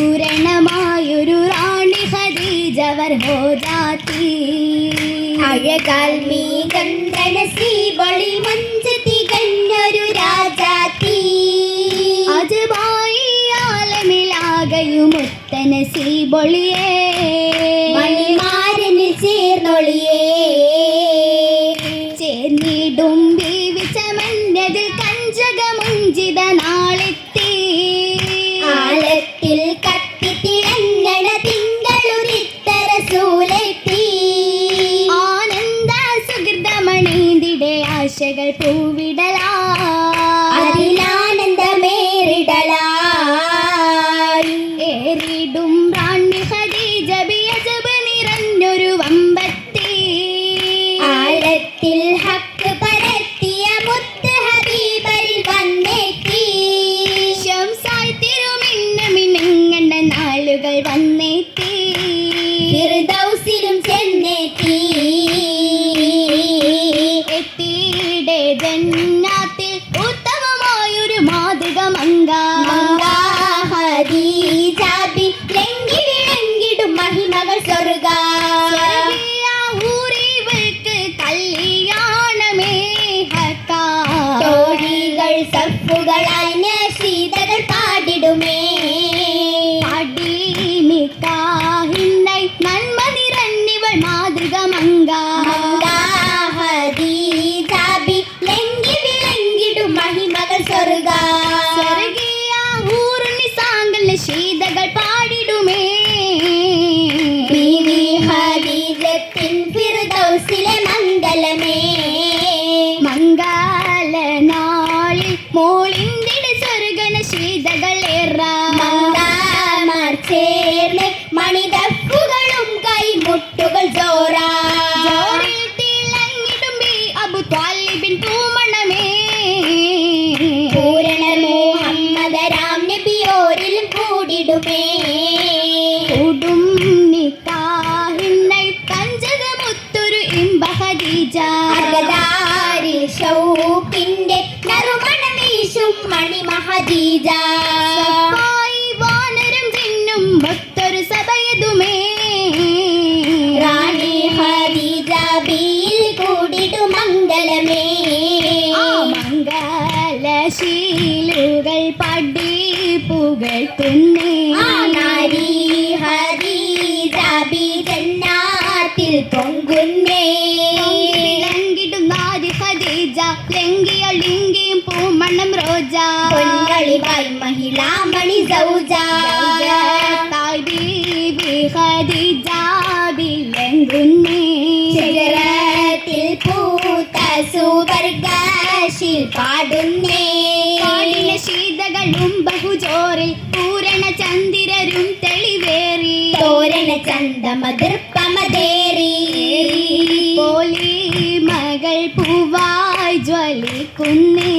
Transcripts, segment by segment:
മംഗാപൂരണമായൊരു റാണി ഖദീജ ഹോ ജാതി അഴകാൽ മീകണ്ഠനസീബൊളി മഞ്ച് തികഞ്ഞൊരു രാജാത്തി അജബായി ആലമിലാകയും മുത്തനസീബൊളിയേ മണിമാരനിൽ ചേർന്നൊളിയേ ചേർന്നിടും ബീവി ചമഞ്ഞതിൽ കഞ്ചകമുഞ്ചിത നാളെത്തി ആലത്തിൽ കത്തിത്തിളങ്ങണ തിങ്കളുരിത്തര സൂലെത്തി ആനന്ദ സുഹൃതമണീന്തിടെ ആശകൾ പൂവിടലാ അതിലാനന്ദമേറിടലായി ഏറിടും റാണി ഖദീജ ബിയജബ് നിറഞ്ഞൊരു വമ്പത്തി ആഴത്തിൽ ഹക്ക് പരത്തിയ മുത്ത് ഹബീബൽ വന്നെത്തി ശംസായി തിരുമിന്നുമിനുങ്ങണ്ട നാളുകൾ വന്നെത്തി ഫിർദൗസിലും ചെന്നെത്തി എത്തിയുടെ ജന്നാത്തിൽ ഉത്തമമായൊരു മാതൃക മംഗ ഖദീജ ലംഘി വിളങ്ങിടും മഹിമകൾ സ്വർഗ ഊരിവൾക്ക് കല്യാണമേ ഹക്കാ തോഴികൾ സഫുകളായി നശീതകൾ പാടിടുമേ അടിനിക്കാഹിന്നായി നന്മ നിറഞ്ഞിവൾ മാതൃക മംഗ ഖദീജ ലംഘി വിളങ്ങിടും മഹിമകൾ സ്വർഗ സ്വർഗീയ ഊറുണ്ണി സാങ്കൽ ശീതകൾ പാടിടുമേ ബീവി ഖദീജത്തിൻ ഫിർദൗസിലെ മംഗലമേ മംഗല നാളിൽ മോളിന്തിട് സ്വർഗന ശീതകൾ മംഗമാർ ചേർന്ന് മണിതപ്പുകളും കൈമുട്ടുകൾ ജോറാ അബു ത്വാലിബിൻ പൂമണമേ പൂരണ മുഹമ്മദരാം നബിയോരിലും കൂടിടുമേ കൂടും നിക്കാഹിന്നായി കഞ്ചകമുത്തൊരു ഇമ്പ ഖദീജ അകതാരിൽ ഷൗക്കിന്റെ നറുമണം വീശും മണി ഖദീജ സഫായി വാനരം ജിന്നും ഭക്തരു സഭയതുമേ റാണി ഖദീജ ബിയിൽ കൂടിടും മംഗലമേ ആ മംഗലശീലുകൾ പഠിപ്പുകൾ തുന്നേ ആ നാരി ഖദീജ ബി ജന്നാത്തിൽ പൊങ്കുന്നേ ലംഘിടും നാരി ഖദീജ ലംഘിയ ലിംഗിയും പൂമണം റോജ പൊൻകളിവായി മഹിളാ മണി സൗജ തായ് ബീവി ഖദീജ ബിലംഘുന്നേ ശജറത്തിൽ പൂത്ത സുവർഗശിൽ പാടുന്നേ കാടിലെ ശീതകളും ബഹുജോറിൽ പൂരണ ചന്ദിരരും തെളിവേറി തോരണ ചന്തമതിർപ്പമതേറി പോലി മകൾ പൂവായി ജ്വലിക്കുന്നേ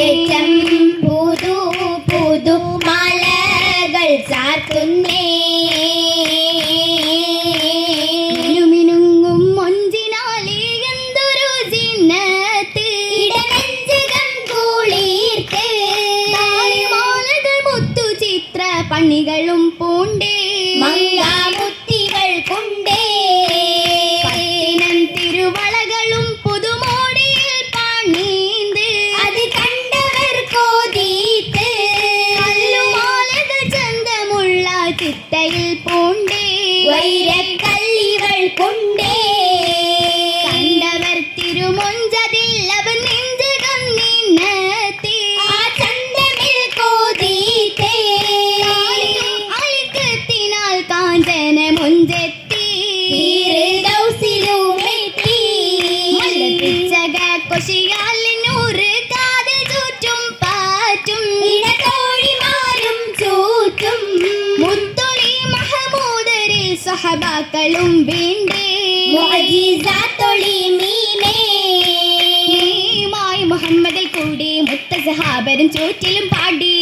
ഏറ്റം പുതു പുതു മാലകൾ ചാർത്തുന്നേ മിനുമിനുങ്ങും മൊഞ്ചിനാലേ എന്തൊരു ജിന്നത്ത് ഇടനെഞ്ചകം കൂളീർത്ത് താലിമാലകൾ മുത്തു ചിത്ര പണികളും പൂണ്ടേ മംഗാമുത്തികൾ കൊണ്ടേ പത്തിനം തിരുവളകളും പുതുമോടിയിൽ പണീന്ത് അത് കണ്ടവർ കോതീത്ത് കല്ലുമാലകൾ ചന്തമുള്ള ചിത്തയിൽ പൂണ്ടേ വൈരക്കല്ലികൾ കൊണ്ടേ കണ്ടവർ തിരുമൊഞ്ചതിൽ അവൻ നെഞ്ചകം നിന്നത്തി ആ ചന്തമിൽ കോതീത്തേ അൽക്കത്തിനാൽ കാഞ്ചന മുഞ്ചെത്തി ഫിർദൗസിലുമെത്തി മലപിച്ചക കൊശിയാലിനൂറ് കാതിൽ ചുറ്റും പാറ്റും ഇടതോഴിമാരും ചൂറ്റും മുത്തൊളി മഹമൂദരിൽ സഹബാക്കളും വീണ്ടേ മുഅ്ജിസാത്തൊളി മീമേ നീമായി മുഹമ്മദിൽ കൂടി മുത്ത സഹാബരും ചൂറ്റിലും പാടി